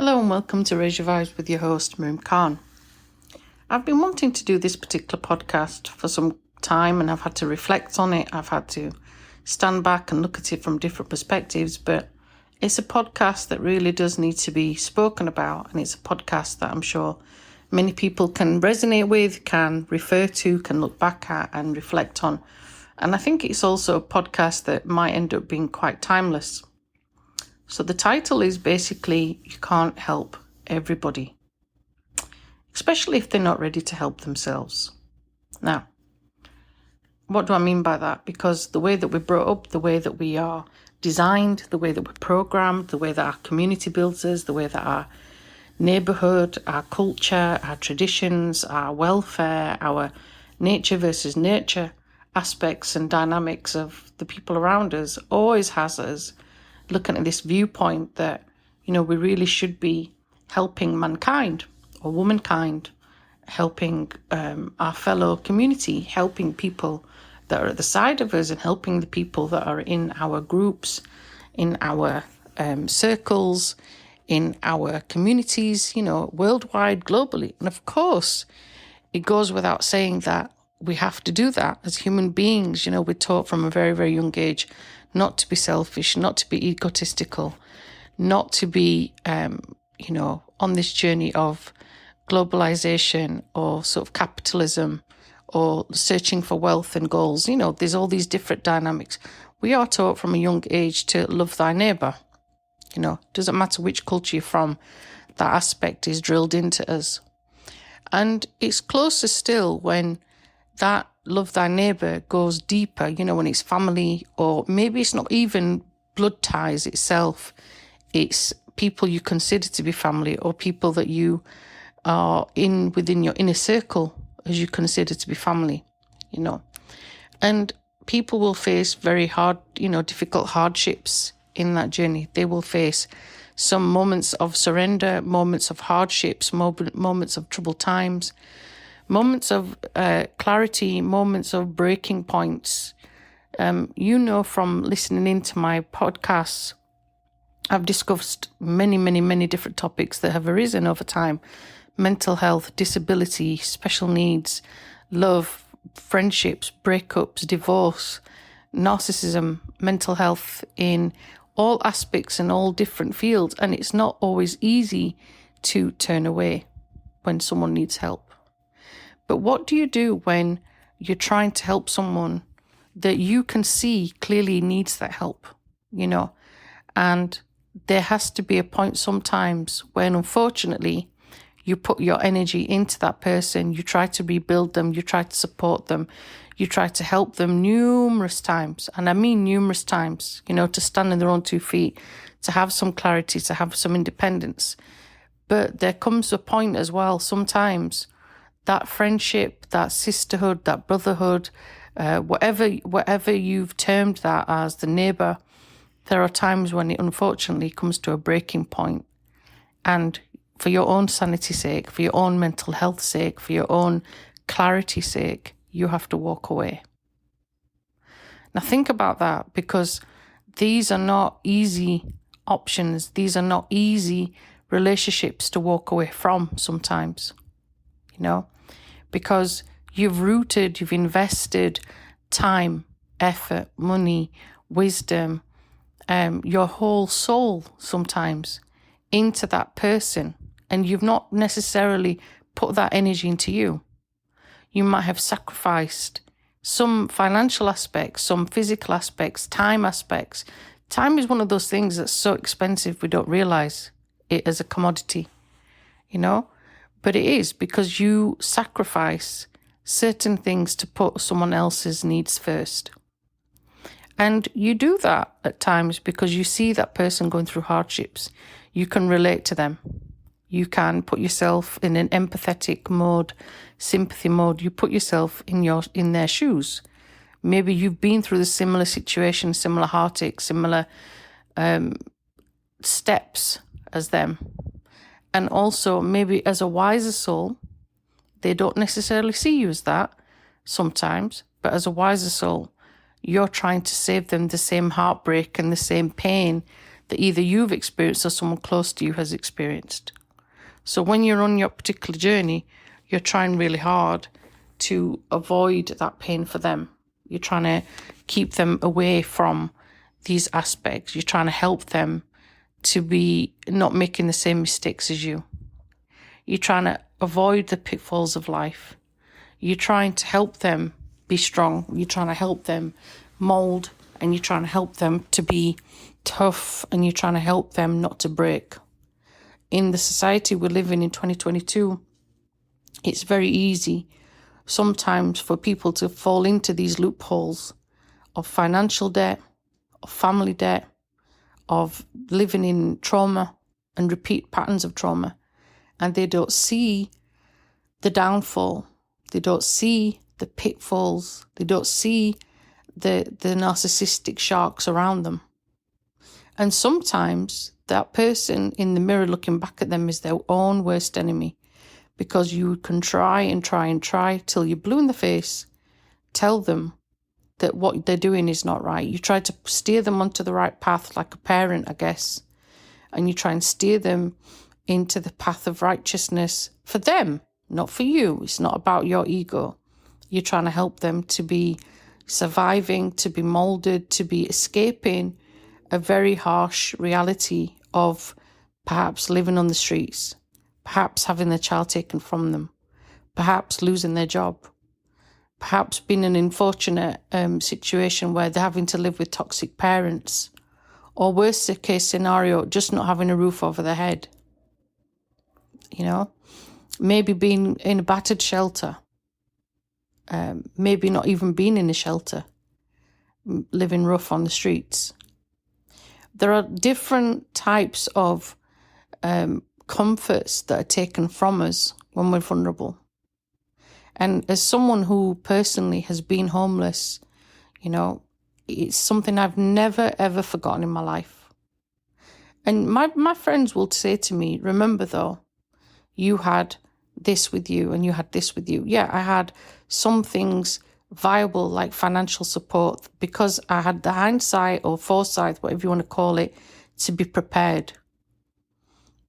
Hello and welcome to Raise Your Vibes with your host, Miriam Khan. I've been wanting to do this particular podcast for some time and I've had to reflect on it. I've had to stand back and look at it from different perspectives, but it's a podcast that really does need to be spoken about, and it's a podcast that I'm sure many people can resonate with, can refer to, can look back at and reflect on. And I think it's also a podcast that might end up being quite timeless. So the title is basically, you can't help everybody, especially if they're not ready to help themselves. Now, what do I mean by that? Because the way that we're brought up, the way that we are designed, the way that we're programmed, the way that our community builds us, the way that our neighborhood, our culture, our traditions, our welfare, our nature versus nurture aspects and dynamics of the people around us always has us looking at this viewpoint that, we really should be helping mankind or womankind, helping our fellow community, helping people that are at the side of us and helping the people that are in our groups, in our circles, in our communities, worldwide, globally. And of course, it goes without saying that we have to do that as human beings. We're taught from a very, very young age not to be selfish, not to be egotistical, not to be, on this journey of globalization or sort of capitalism or searching for wealth and goals. There's all these different dynamics. We are taught from a young age to love thy neighbour. Doesn't matter which culture you're from, that aspect is drilled into us. And it's closer still when that love thy neighbour goes deeper, when it's family, or maybe it's not even blood ties itself. It's people you consider to be family or people that you are within your inner circle as you consider to be family, And people will face very hard, difficult hardships in that journey. They will face some moments of surrender, moments of hardships, moments of troubled times, moments of clarity, moments of breaking points. From listening into my podcasts, I've discussed many, many, many different topics that have arisen over time. Mental health, disability, special needs, love, friendships, breakups, divorce, narcissism, mental health in all aspects and all different fields. And it's not always easy to turn away when someone needs help. But what do you do when you're trying to help someone that you can see clearly needs that help, And there has to be a point sometimes when, unfortunately, you put your energy into that person, you try to rebuild them, you try to support them, you try to help them numerous times. And I mean numerous times, to stand on their own 2 feet, to have some clarity, to have some independence. But there comes a point as well, sometimes, that friendship, that sisterhood, that brotherhood, whatever you've termed that as, the neighbour, there are times when it unfortunately comes to a breaking point. And for your own sanity's sake, for your own mental health's sake, for your own clarity's sake, you have to walk away. Now think about that, because these are not easy options. These are not easy relationships to walk away from sometimes. Because you've invested time, effort, money, wisdom, your whole soul sometimes into that person, and you've not necessarily put that energy into you. You might have sacrificed some financial aspects, some physical aspects, time aspects. Time is one of those things that's so expensive we don't realize it as a commodity, But it is, because you sacrifice certain things to put someone else's needs first. And you do that at times because you see that person going through hardships. You can relate to them. You can put yourself in an empathetic mode, sympathy mode. You put yourself in their shoes. Maybe you've been through the similar situation, similar heartache, similar steps as them. And also, maybe as a wiser soul, they don't necessarily see you as that sometimes, but as a wiser soul, you're trying to save them the same heartbreak and the same pain that either you've experienced or someone close to you has experienced. So when you're on your particular journey, you're trying really hard to avoid that pain for them. You're trying to keep them away from these aspects. You're trying to help them to be not making the same mistakes as you. You're trying to avoid the pitfalls of life. You're trying to help them be strong. You're trying to help them mold, and you're trying to help them to be tough, and you're trying to help them not to break. In the society we're living in 2022, it's very easy sometimes for people to fall into these loopholes of financial debt, of family debt, of living in trauma and repeat patterns of trauma. And they don't see the downfall. They don't see the pitfalls. They don't see the narcissistic sharks around them. And sometimes that person in the mirror looking back at them is their own worst enemy, because you can try and try and try till you're blue in the face, tell them that what they're doing is not right. You try to steer them onto the right path like a parent, I guess, and you try and steer them into the path of righteousness for them, not for you. It's not about your ego. You're trying to help them to be surviving, to be molded, to be escaping a very harsh reality of perhaps living on the streets, perhaps having their child taken from them, perhaps losing their job, perhaps being in an unfortunate situation where they're having to live with toxic parents, or worst case scenario, just not having a roof over their head. You know, maybe being in a battered shelter, maybe not even being in a shelter, living rough on the streets. There are different types of comforts that are taken from us when we're vulnerable. And as someone who personally has been homeless, you know, it's something I've never, ever forgotten in my life. And my friends will say to me, remember though, you had this with you and you had this with you. Yeah, I had some things viable, like financial support, because I had the hindsight or foresight, whatever you want to call it, to be prepared.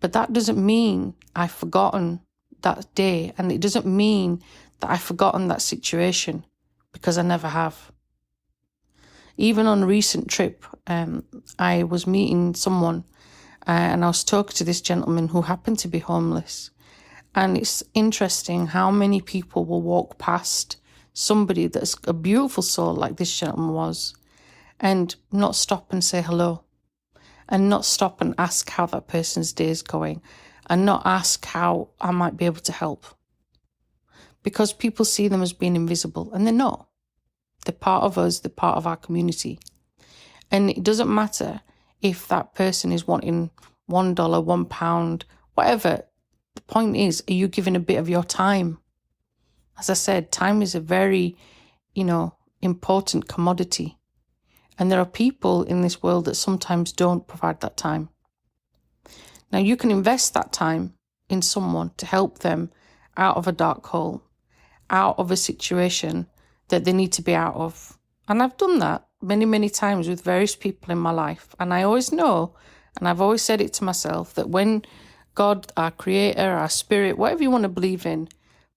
But that doesn't mean I've forgotten that day, and it doesn't mean that I've forgotten that situation, because I never have. Even on a recent trip, I was meeting someone and I was talking to this gentleman who happened to be homeless. And it's interesting how many people will walk past somebody that's a beautiful soul like this gentleman was, and not stop and say hello, and not stop and ask how that person's day is going, and not ask how I might be able to help. Because people see them as being invisible, and they're not. They're part of us, they're part of our community. And it doesn't matter if that person is wanting $1, £1, whatever. The point is, are you giving a bit of your time? As I said, time is a very, important commodity. And there are people in this world that sometimes don't provide that time. Now, you can invest that time in someone to help them out of a dark hole, out of a situation that they need to be out of. And I've done that many, many times with various people in my life. And I always know, and I've always said it to myself, that when God, our creator, our spirit, whatever you want to believe in,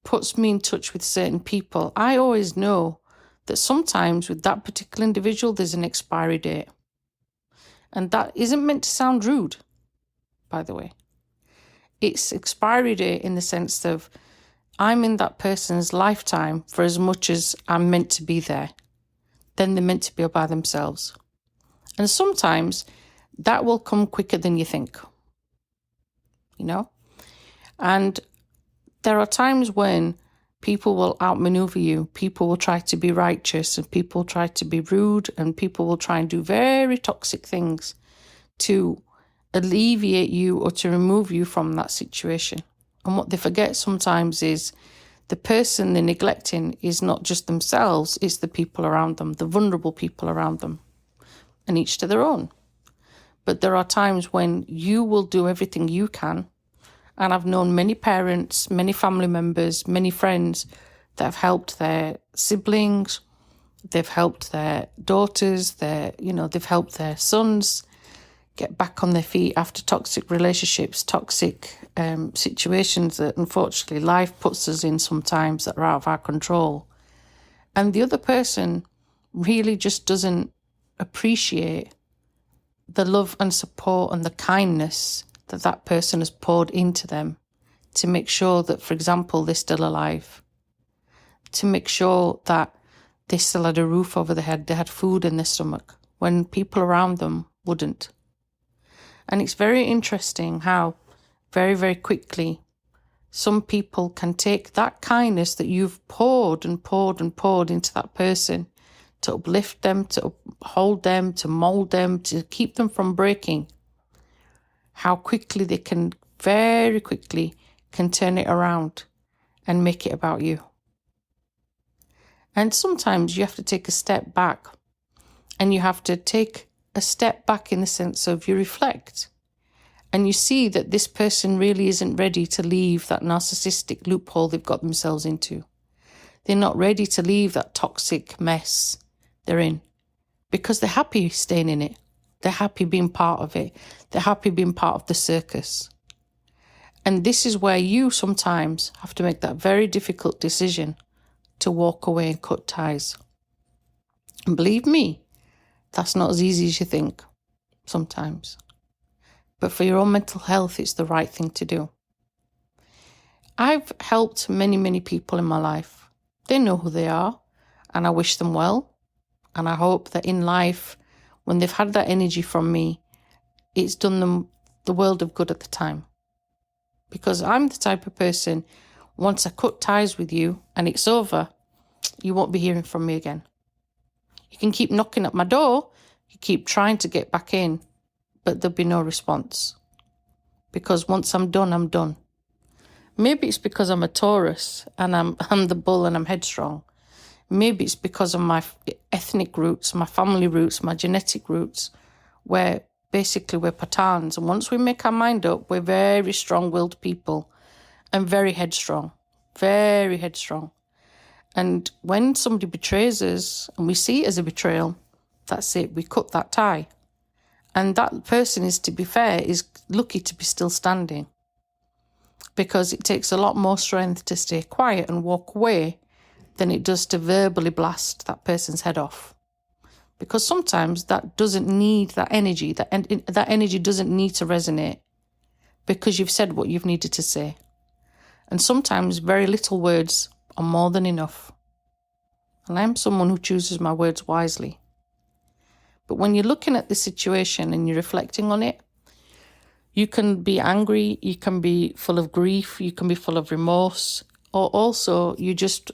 puts me in touch with certain people, I always know that sometimes with that particular individual, there's an expiry date. And that isn't meant to sound rude, by the way. It's expiry date in the sense of I'm in that person's lifetime for as much as I'm meant to be there. Then they're meant to be by themselves. And sometimes that will come quicker than you think. And there are times when people will outmaneuver you, people will try to be righteous, and people try to be rude, and people will try and do very toxic things to alleviate you or to remove you from that situation. And what they forget sometimes is the person they're neglecting is not just themselves, it's the people around them, the vulnerable people around them, and each to their own. But there are times when you will do everything you can. And I've known many parents, many family members, many friends that have helped their siblings, they've helped their daughters, they've helped their sons, get back on their feet after toxic relationships, toxic situations that unfortunately life puts us in sometimes that are out of our control. And the other person really just doesn't appreciate the love and support and the kindness that that person has poured into them to make sure that, for example, they're still alive, to make sure that they still had a roof over their head, they had food in their stomach, when people around them wouldn't. And it's very interesting how very, very quickly some people can take that kindness that you've poured and poured and poured into that person to uplift them, to hold them, to mold them, to keep them from breaking, how quickly they can, very quickly, can turn it around and make it about you. And sometimes you have to take a step back, and you have to take a step back in the sense of you reflect and you see that this person really isn't ready to leave that narcissistic loophole they've got themselves into. They're not ready to leave that toxic mess they're in because they're happy staying in it. They're happy being part of it. They're happy being part of the circus. And this is where you sometimes have to make that very difficult decision to walk away and cut ties. And believe me, that's not as easy as you think sometimes. But for your own mental health, it's the right thing to do. I've helped many, many people in my life. They know who they are, and I wish them well. And I hope that in life, when they've had that energy from me, it's done them the world of good at the time. Because I'm the type of person, once I cut ties with you and it's over, you won't be hearing from me again. You can keep knocking at my door, you keep trying to get back in, but there'll be no response. Because once I'm done, I'm done. Maybe it's because I'm a Taurus and I'm the bull and I'm headstrong. Maybe it's because of my ethnic roots, my family roots, my genetic roots, where basically we're Pathans. And once we make our mind up, we're very strong-willed people and very headstrong, very headstrong. And when somebody betrays us and we see it as a betrayal, that's it, we cut that tie. And that person is, to be fair, is lucky to be still standing, because it takes a lot more strength to stay quiet and walk away than it does to verbally blast that person's head off. Because sometimes that doesn't need that energy, that energy doesn't need to resonate because you've said what you've needed to say. And sometimes very little words are more than enough. And I'm someone who chooses my words wisely. But when you're looking at the situation and you're reflecting on it, you can be angry, you can be full of grief, you can be full of remorse, or also you're just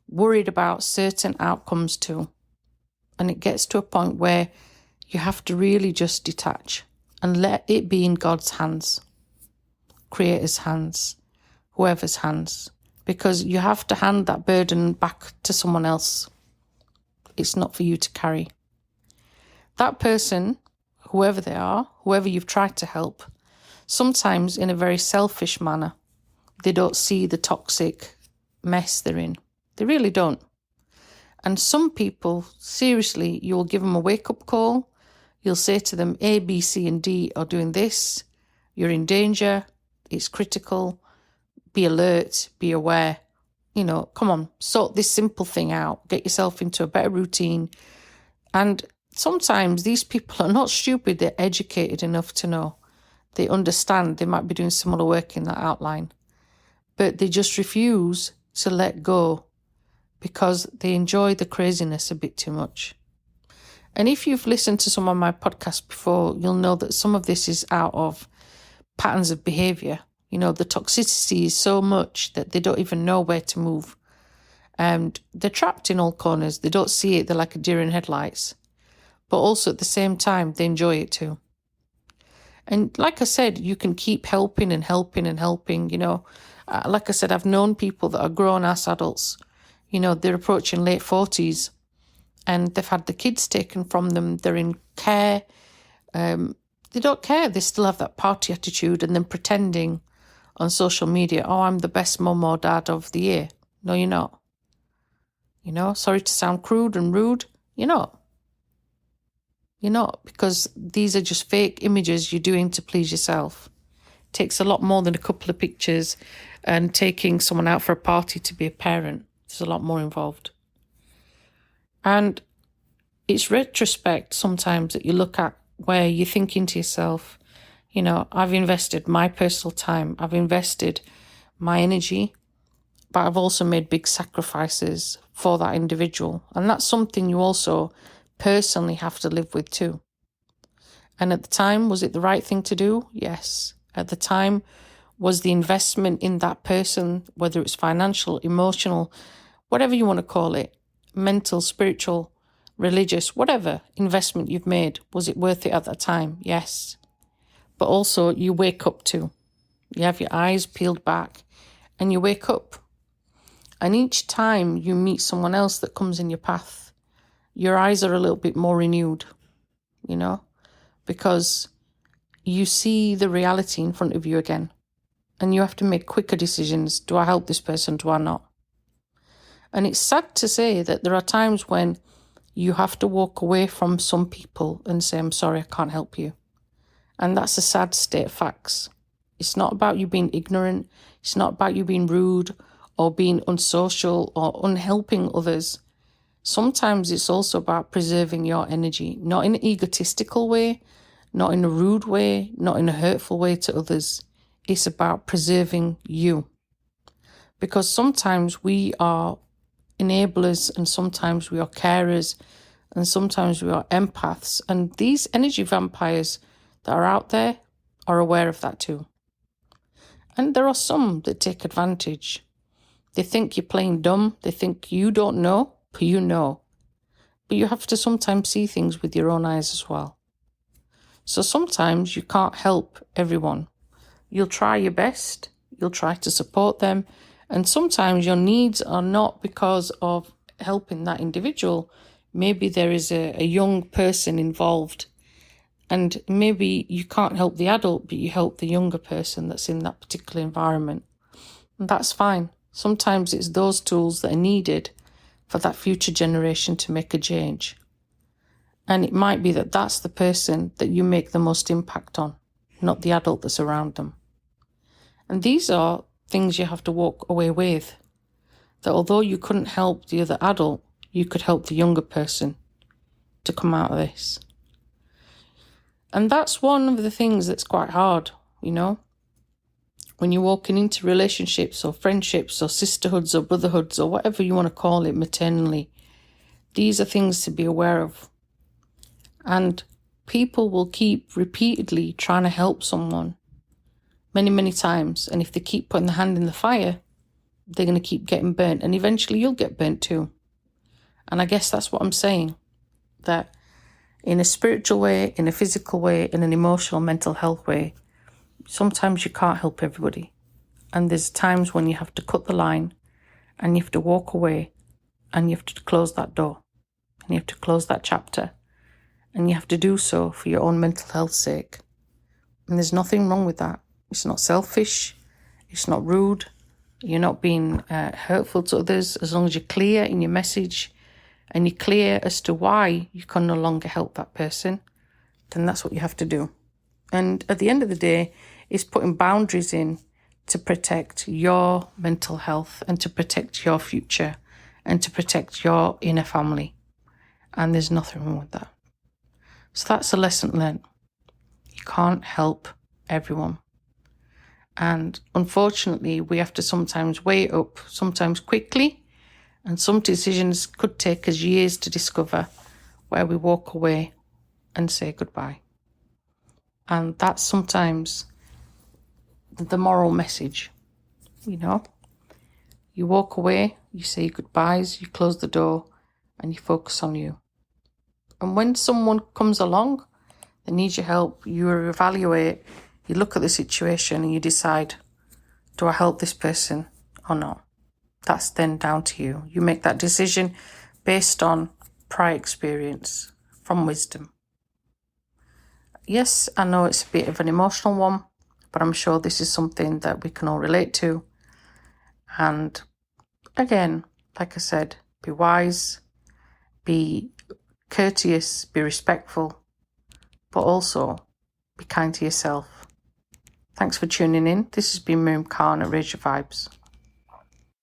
worried about certain outcomes too. And it gets to a point where you have to really just detach and let it be in God's hands, Creator's hands, whoever's hands, because you have to hand that burden back to someone else. It's not for you to carry. That person, whoever they are, whoever you've tried to help, sometimes in a very selfish manner, they don't see the toxic mess they're in. They really don't. And some people, seriously, you'll give them a wake-up call. You'll say to them, A, B, C, and D are doing this. You're in danger. It's critical. Be alert. Be aware. Come on, sort this simple thing out. Get yourself into a better routine. And sometimes these people are not stupid. They're educated enough to know. They understand they might be doing similar work in that outline. But they just refuse to let go because they enjoy the craziness a bit too much. And if you've listened to some of my podcasts before, you'll know that some of this is out of patterns of behaviour. The toxicity is so much that they don't even know where to move. And they're trapped in all corners. They don't see it. They're like a deer in headlights. But also at the same time, they enjoy it too. And like I said, you can keep helping and helping and helping. Like I said, I've known people that are grown-ass adults. They're approaching late 40s and they've had the kids taken from them. They're in care. They don't care. They still have that party attitude and then pretending on social media, oh, I'm the best mum or dad of the year. No, you're not. Sorry to sound crude and rude. You're not. You're not, because these are just fake images you're doing to please yourself. It takes a lot more than a couple of pictures and taking someone out for a party to be a parent. There's a lot more involved. And it's retrospect sometimes that you look at where you're thinking to yourself, I've invested my personal time, I've invested my energy, but I've also made big sacrifices for that individual. And that's something you also personally have to live with too. And at the time, was it the right thing to do? Yes. At the time, was the investment in that person, whether it's financial, emotional, whatever you want to call it, mental, spiritual, religious, whatever investment you've made, was it worth it at that time? Yes. But also you wake up too. You have your eyes peeled back and you wake up. And each time you meet someone else that comes in your path, your eyes are a little bit more renewed, because you see the reality in front of you again. And you have to make quicker decisions. Do I help this person? Do I not? And it's sad to say that there are times when you have to walk away from some people and say, I'm sorry, I can't help you. And that's a sad state of facts. It's not about you being ignorant. It's not about you being rude or being unsocial or unhelping others. Sometimes it's also about preserving your energy, not in an egotistical way, not in a rude way, not in a hurtful way to others. It's about preserving you. Because sometimes we are enablers and sometimes we are carers and sometimes we are empaths. And these energy vampires that are out there are aware of that too. And there are some that take advantage. They think you're playing dumb. They think you don't know, but you know. But you have to sometimes see things with your own eyes as well. So sometimes you can't help everyone. You'll try your best. You'll try to support them. And sometimes your needs are not because of helping that individual. Maybe there is a young person involved and maybe you can't help the adult, but you help the younger person that's in that particular environment. And that's fine. Sometimes it's those tools that are needed for that future generation to make a change. And it might be that that's the person that you make the most impact on, not the adult that's around them. And these are things you have to walk away with. That although you couldn't help the other adult, you could help the younger person to come out of this. And that's one of the things that's quite hard, when you're walking into relationships or friendships or sisterhoods or brotherhoods or whatever you want to call it maternally. These are things to be aware of. And people will keep repeatedly trying to help someone many, many times. And if they keep putting their hand in the fire, they're going to keep getting burnt. And eventually you'll get burnt too. And I guess that's what I'm saying. That in a spiritual way, in a physical way, in an emotional, mental health way, sometimes you can't help everybody. And there's times when you have to cut the line and you have to walk away and you have to close that door and you have to close that chapter. And you have to do so for your own mental health's sake. And there's nothing wrong with that. It's not selfish. It's not rude. You're not being hurtful to others. As long as you're clear in your message and you're clear as to why you can no longer help that person, then that's what you have to do. And at the end of the day, it's putting boundaries in to protect your mental health and to protect your future and to protect your inner family. And there's nothing wrong with that. So that's a lesson learned. You can't help everyone. And unfortunately, we have to sometimes weigh up, sometimes quickly, and some decisions could take us years to discover, where we walk away and say goodbye. And that's sometimes the moral message, You walk away, you say your goodbyes, you close the door, and you focus on you. And when someone comes along that needs your help, you evaluate, you look at the situation and you decide, do I help this person or not? That's then down to you. You make that decision based on prior experience, from wisdom. Yes, I know it's a bit of an emotional one, but I'm sure this is something that we can all relate to. And again, like I said, be wise, be courteous, be respectful, but also be kind to yourself. Thanks for tuning in. This has been Miriam Khan at Raise Your Vibes.